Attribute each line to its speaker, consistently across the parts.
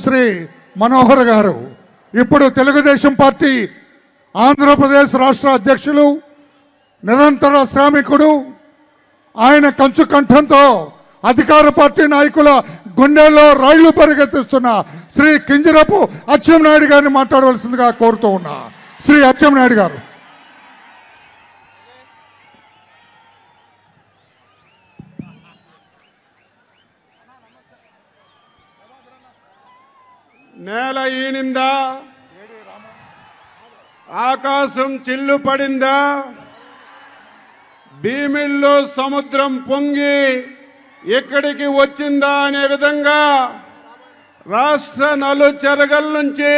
Speaker 1: శ్రీ మనోహర్ గారు ఇప్పుడు తెలుగుదేశం పార్టీ ఆంధ్రప్రదేశ్ రాష్ట్ర అధ్యక్షులు, నిరంతర శ్రామికుడు, ఆయన కంచు కంఠంతో అధికార పార్టీ నాయకుల గుండెల్లో రైళ్లు పరిగెత్తిస్తున్న శ్రీ కింజరపు అచ్చెన్నాయుడు గారిని మాట్లాడవలసిందిగా కోరుతూ ఉన్నా. శ్రీ అచ్చెన్నాయుడు గారు.
Speaker 2: నేల ఈనిందా, ఆకాశం చిల్లు పడిందా, భీమిల్లో సముద్రం పొంగి ఇక్కడికి వచ్చిందా అనే విధంగా రాష్ట్ర నలుచెరగల నుంచి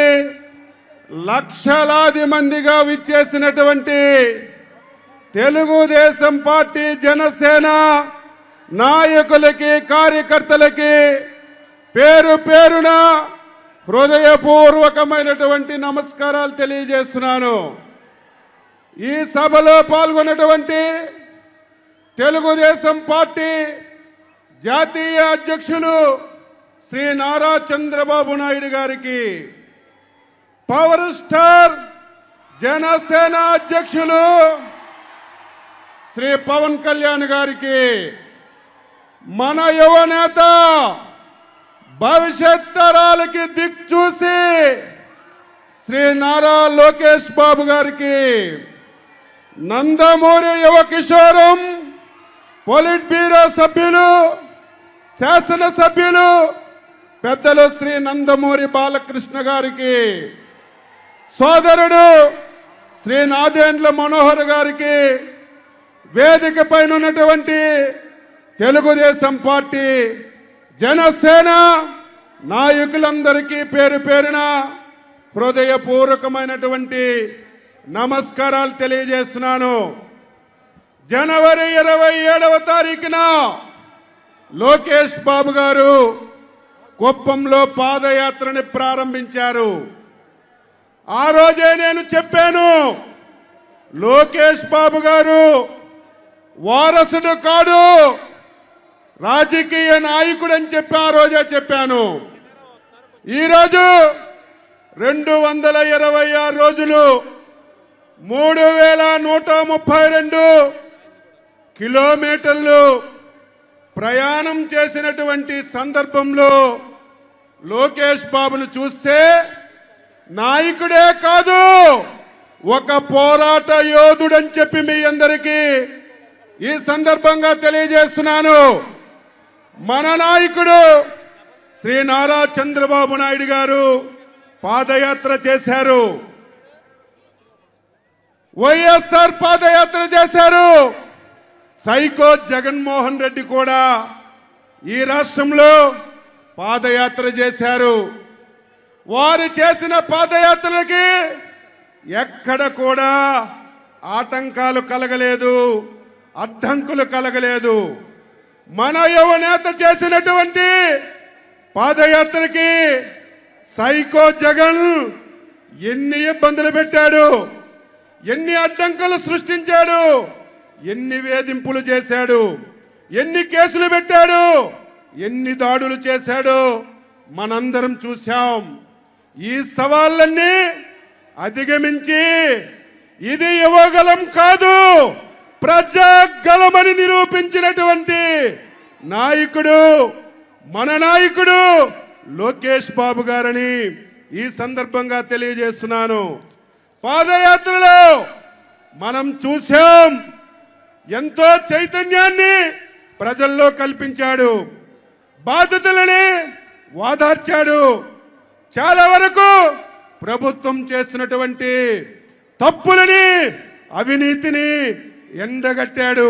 Speaker 2: లక్షలాది మందిగా విచ్చేసినటువంటి తెలుగుదేశం పార్టీ, జనసేన నాయకులకి, కార్యకర్తలకి పేరు పేరున హృదయపూర్వకమైనటువంటి నమస్కారాలు తెలియజేస్తున్నాను. ఈ సభలో పాల్గొన్నటువంటి తెలుగుదేశం పార్టీ జాతీయ అధ్యక్షులు శ్రీ నారా చంద్రబాబు నాయుడు గారికి, పవర్ స్టార్ జనసేన అధ్యక్షులు శ్రీ పవన్ కళ్యాణ్ గారికి, మన యువనేత భవిష్యత్ తరాలకి దిక్చూసి శ్రీ నారా లోకేష్ బాబు గారికి, నందమూరి యువ కిషోరం పొలిట్ బ్యూరో సభ్యులు, శాసనసభ్యులు పెద్దలు శ్రీ నందమూరి బాలకృష్ణ గారికి, సోదరుడు శ్రీ నాదెండ్ల మనోహర్ గారికి, వేదిక పైన ఉన్నటువంటి తెలుగుదేశం పార్టీ, జనసేన నాయకులందరికీ పేరు పేరున హృదయపూర్వకమైనటువంటి నమస్కారాలు తెలియజేస్తున్నాను. జనవరి 27వ తారీఖున లోకేష్ బాబు గారు కుప్పంలో పాదయాత్రని ప్రారంభించారు. ఆ రోజే నేను చెప్పాను, లోకేష్ బాబు గారు వారసుడు కాడు, రాజకీయ నాయకుడు అని చెప్పి ఆ రోజే చెప్పాను. ఈరోజు 226 రోజులు 3132 కిలోమీటర్లు ప్రయాణం చేసినటువంటి సందర్భంలో లోకేష్ బాబును చూస్తే నాయకుడే కాదు, ఒక పోరాట యోధుడని చెప్పి మీ అందరికీ ఈ సందర్భంగా తెలియజేస్తున్నాను. మన నాయకుడు శ్రీ నారా చంద్రబాబు నాయుడు గారు పాదయాత్ర చేశారు, వైఎస్ఆర్ పాదయాత్ర చేశారు. సైకో జగన్మోహన్ రెడ్డి కూడా ఈ రాష్ట్రంలో పాదయాత్ర చేశారు. వారు చేసిన పాదయాత్రలకి ఎక్కడ కూడా ఆటంకాలు కలగలేదు, అడ్డంకులు కలగలేదు. మన యువనేత చేసినటువంటి పాదయాత్రకి సైకో జగన్ ఎన్ని ఇబ్బందులు పెట్టాడు, ఎన్ని అడ్డంకులు సృష్టించాడు, ఎన్ని వేధింపులు చేశాడు, ఎన్ని కేసులు పెట్టాడు, ఎన్ని దాడులు చేశాడు మనందరం చూశాం. ఈ సవాళ్ళన్నీ అధిగమించి ఇది యువగలం కాదు, ప్రజాగలమని నిరూపించినటువంటి నాయకుడు మన నాయకుడు లోకేష్ బాబు గారని ఈ సందర్భంగా తెలియజేస్తున్నాను. పాదయాత్రలో మనం చూశాం, ఎంతో చైతన్యాన్ని ప్రజల్లో కల్పించాడు, బాధితులని వాదార్చాడు, చాలా వరకు ప్రభుత్వం చేస్తున్నటువంటి తప్పులని, అవినీతిని ఎండగట్టాడు.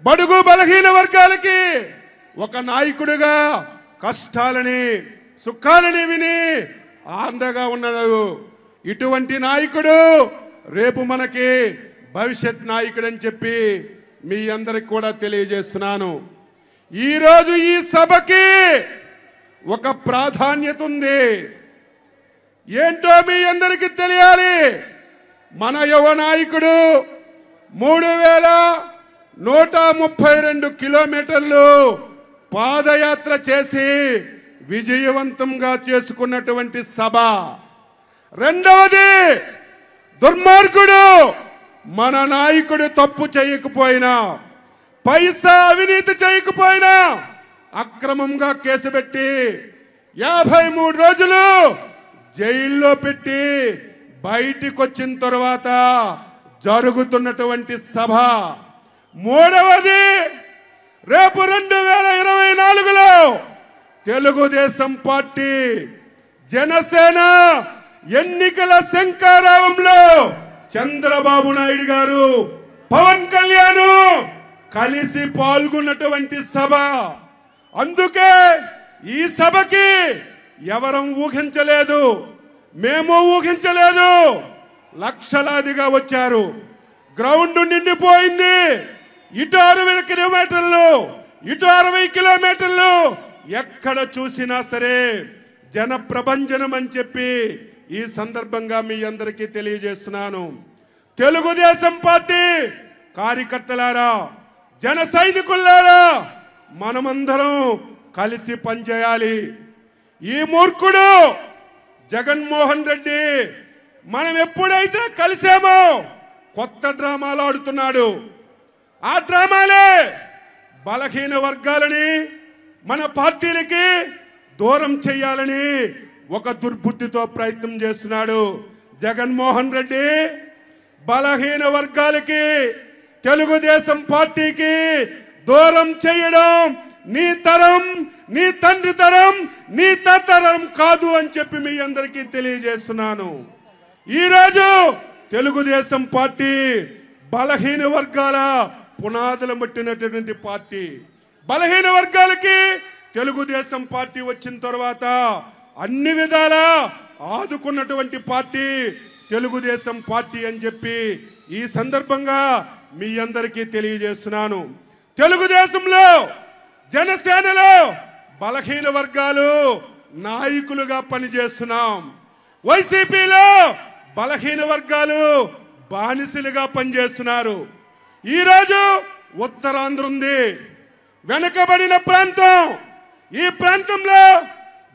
Speaker 2: బడుగు బలహీన వర్గాలకి ఒక నాయకుడిగా కష్టాలని, సుఖాలని విని ఆందగా ఉన్నాడు. ఇటువంటి నాయకుడు రేపు మనకి భవిష్యత్ నాయకుడు అని చెప్పి మీ అందరికి కూడా తెలియజేస్తున్నాను. ఈరోజు ఈ సభకి ఒక ప్రాధాన్యత ఉంది. ఏంటో మీ అందరికీ తెలియాలి. మన యువ నాయకుడు 3132 కిలోమీటర్లు పాదయాత్ర చేసి విజయవంతంగా చేసుకున్నటువంటి సభ. రెండవది, దుర్మార్గుడు మన నాయకుడు తప్పు చేయకపోయినా, పైసా అవినీతి చేయకపోయినా అక్రమంగా కేసు పెట్టి 53 రోజులు జైల్లో పెట్టి బయటికి వచ్చిన తర్వాత జరుగుతున్నటువంటి సభ. మూడవది, రేపు 2024లో తెలుగుదేశం పార్టీ జనసేన ఎన్నికల శంఖారావంలో చంద్రబాబు నాయుడు గారు, పవన్ కళ్యాణ్ కలిసి పాల్గొన్నటువంటి సభ. అందుకే ఈ సభకి ఎవరం ఊహించలేదు, మేము ఊహించలేదు. లక్షలాదిగా వచ్చారు, గ్రౌండ్ నిండిపోయింది. ఇటు 60 కిలోమీటర్లు, ఇటు 60 కిలోమీటర్లు, ఎక్కడ చూసినా సరే జన ప్రభంజనం అని చెప్పి ఈ సందర్భంగా మీ అందరికీ తెలియజేస్తున్నాను. తెలుగుదేశం పార్టీ కార్యకర్తలారా, జన సైనికులారా, మనమందరం కలిసి పనిచేయాలి. ఈ మూర్ఖుడు జగన్మోహన్ రెడ్డి మనం ఎప్పుడైతే కలిసామో కొత్త డ్రామాలు ఆడుతున్నాడు. ఆ డ్రామాలే బలహీన వర్గాలని మన పార్టీలకి దూరం చేయాలని ఒక దుర్బుద్ధితో ప్రయత్నం చేస్తున్నాడు. జగన్మోహన్ రెడ్డి బలహీన వర్గాలకి, తెలుగుదేశం పార్టీకి దూరం చేయడం నీ తరం, నీ తండ్రి తరం, నీ తరం కాదు అని చెప్పి మీ అందరికీ తెలియజేస్తున్నాను. ఈరోజు తెలుగుదేశం పార్టీ బలహీన వర్గాల పునాదులు పట్టినటువంటి పార్టీ. బలహీన వర్గాలకి తెలుగుదేశం పార్టీ వచ్చిన తర్వాత అన్ని విధాలా ఆదుకున్నటువంటి పార్టీ తెలుగుదేశం పార్టీ అని చెప్పి ఈ సందర్భంగా మీ అందరికీ తెలియజేస్తున్నాను. తెలుగుదేశంలో, జనసేనలో బలహీన వర్గాలు నాయకులుగా పనిచేస్తున్నాం. వైసీపీలో బలహీన వర్గాలు బానిసలుగా పనిచేస్తున్నారు. ఈరోజు ఉత్తరాంధ్ర ఉంది, వెనకబడిన ప్రాంతం. ఈ ప్రాంతంలో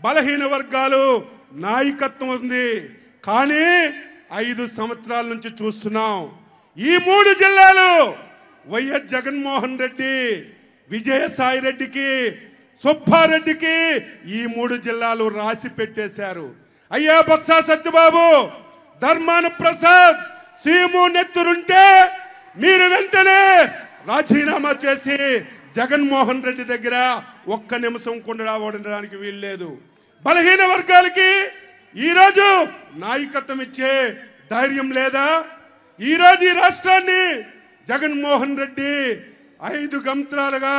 Speaker 2: బలహీన వర్గాలు నాయకత్వం ఉంది. కానీ 5 సంవత్సరాల నుంచి చూస్తున్నాం, ఈ 3 జిల్లాలు వైఎస్ జగన్మోహన్ రెడ్డి, విజయసాయి రెడ్డికి, సుబ్బారెడ్డికి ఈ 3 జిల్లాలు రాసి పెట్టేశారు. అయ్యా బొత్స సత్యబాబు, ధర్మాన ప్రసాద్, సీము నెత్తురుంటే మీరు వెంటనే రాజీనామా చేసి జగన్మోహన్ రెడ్డి దగ్గర ఒక్క నిమిషం కూడా ఉండడానికి వీల్లేదు. బలహీన వర్గాలకి ఈరోజు నాయకత్వం ఇచ్చే ధైర్యం లేదా? ఈరోజు ఈ రాష్ట్రాన్ని జగన్మోహన్ రెడ్డి 5 సంవత్సరాలుగా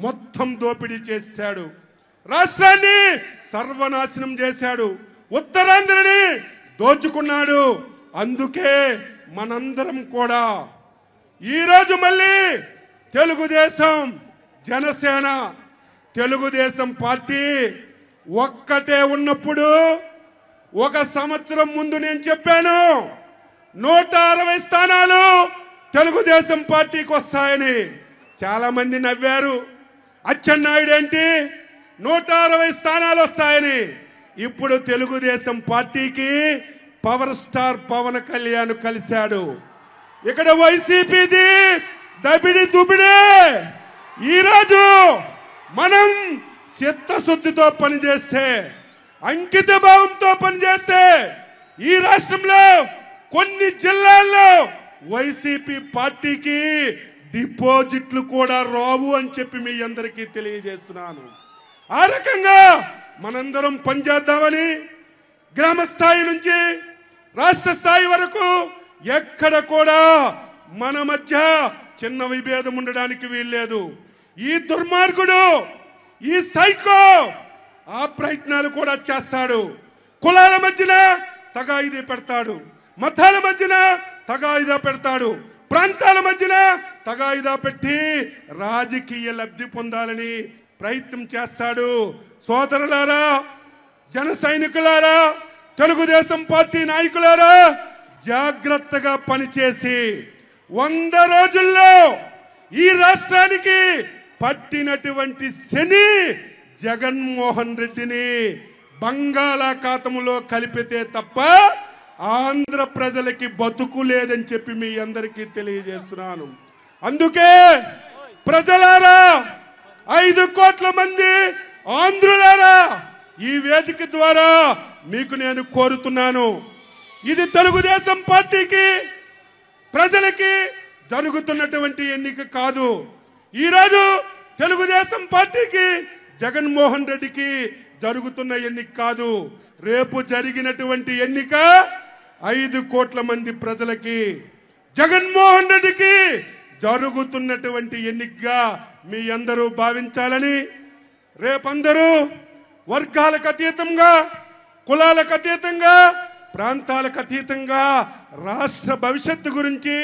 Speaker 2: మొత్తం దోపిడీ చేశాడు. రాష్ట్రాన్ని సర్వనాశనం చేశాడు. ఉత్తరాంధ్రని దోచుకున్నాడు. అందుకే మనందరం కూడా ఈరోజు మళ్ళీ తెలుగుదేశం, జనసేన, తెలుగుదేశం పార్టీ ఒక్కటే ఉన్నప్పుడు 1 సంవత్సరం ముందు నేను చెప్పాను 160 స్థానాలు తెలుగుదేశం పార్టీకి వస్తాయని. చాలా మంది నవ్వారు. అచ్చెన్నాయుడు ఏంటి 160 స్థానాలు వస్తాయని. ఇప్పుడు తెలుగుదేశం పార్టీకి పవర్ స్టార్ పవన్ కళ్యాణ్ కలిశాడు. ఇక్కడ వైసీపీది దబిడి దుబిడే. ఈరోజు మనం చిత్తశుద్ధితో పనిచేస్తే, అంకిత భావంతో పనిచేస్తే ఈ రాష్ట్రంలో కొన్ని జిల్లాల్లో వైసీపీ పార్టీకి డిపాజిట్లు కూడా రావు అని చెప్పి మీ అందరికీ తెలియజేస్తున్నాను. ఆ రకంగా మనందరం పనిచేద్దామని గ్రామ స్థాయి నుంచి రాష్ట్ర స్థాయి వరకు ఎక్కడ కూడా మన మధ్య చిన్న విభేదం ఉండడానికి వీల్లేదు. ఈ దుర్మార్గుడు, ఈ సైకో ఆ ప్రయత్నాలు కూడా చేస్తాడు. కులాల మధ్యన తగాయిదా పెడతాడు, మతాల మధ్యన తగాయిదా పెడతాడు, ప్రాంతాల మధ్యన తగాయిదా పెట్టి రాజకీయ లబ్ధి పొందాలని ప్రయత్నం చేస్తాడు. సోదరులారా, జన సైనికులారా, తెలుగుదేశం పార్టీ నాయకులారా, జాగ్రత్తగా పనిచేసి 100 రోజుల్లో ఈ రాష్ట్రానికి పట్టినటువంటి శని జగన్మోహన్ రెడ్డిని బంగాళాఖాతంలో కలిపితే తప్ప ఆంధ్ర ప్రజలకి బతుకు లేదని చెప్పి మీ అందరికీ తెలియజేస్తున్నాను. అందుకే ప్రజలారా, 5 కోట్ల మంది ఆంధ్రులారా, ఈ వేదిక ద్వారా మీకు నేను కోరుతున్నాను, ఇది తెలుగుదేశం పార్టీకి ప్రజలకి జరుగుతున్నటువంటి ఎన్నిక కాదు. ఈరోజు తెలుగుదేశం పార్టీకి జగన్మోహన్ రెడ్డికి జరుగుతున్న ఎన్నిక కాదు. రేపు జరిగినటువంటి ఎన్నిక 5 కోట్ల మంది ప్రజలకి, జగన్మోహన్ రెడ్డికి జరుగుతున్నటువంటి ఎన్నికగా మీ అందరూ భావించాలని, రేపందరూ వర్గాలకు అతీతంగా, కులాలకు అతీతంగా, ప్రాంతాలకు అతీతంగా రాష్ట్ర భవిష్యత్తు గురించి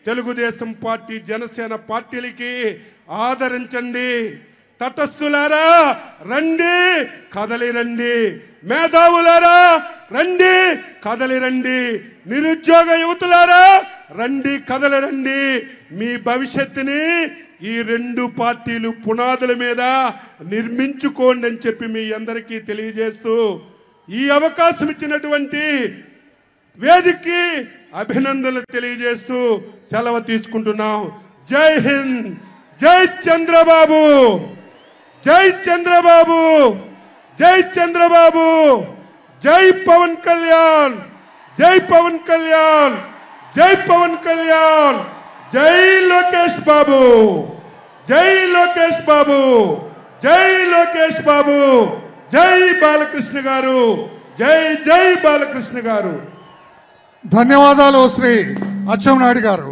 Speaker 2: తెలుగుదేశం పార్టీ, జనసేన పార్టీలకి ఆదరించండి. తటస్థులారా రండి, కదలి రండి. మేధావులారా రండి, కదలి రండి. నిరుద్యోగ యువతులారా రండి, కదలి రండి. మీ భవిష్యత్తుని ఈ 2 పార్టీలు పునాదుల మీద నిర్మించుకోండి అని చెప్పి మీ అందరికీ తెలియజేస్తూ, ఈ అవకాశం ఇచ్చినటువంటి వేదికకి అభినందనలు తెలియజేస్తూ సెలవు తీసుకుంటున్నాం. జై హింద్, జై చంద్రబాబు, జై చంద్రబాబు, జై చంద్రబాబు, జై పవన్ కళ్యాణ్, జై పవన్ కళ్యాణ్, జై పవన్ కళ్యాణ్, జై లోకేష్ బాబు, జై లోకేష్ బాబు, జై లోకేష్ బాబు, జై బాలకృష్ణ గారు, జై జై బాలకృష్ణ గారు.
Speaker 1: ధన్యవాదాలు శ్రీ అచ్చెన్నాయుడు గారు.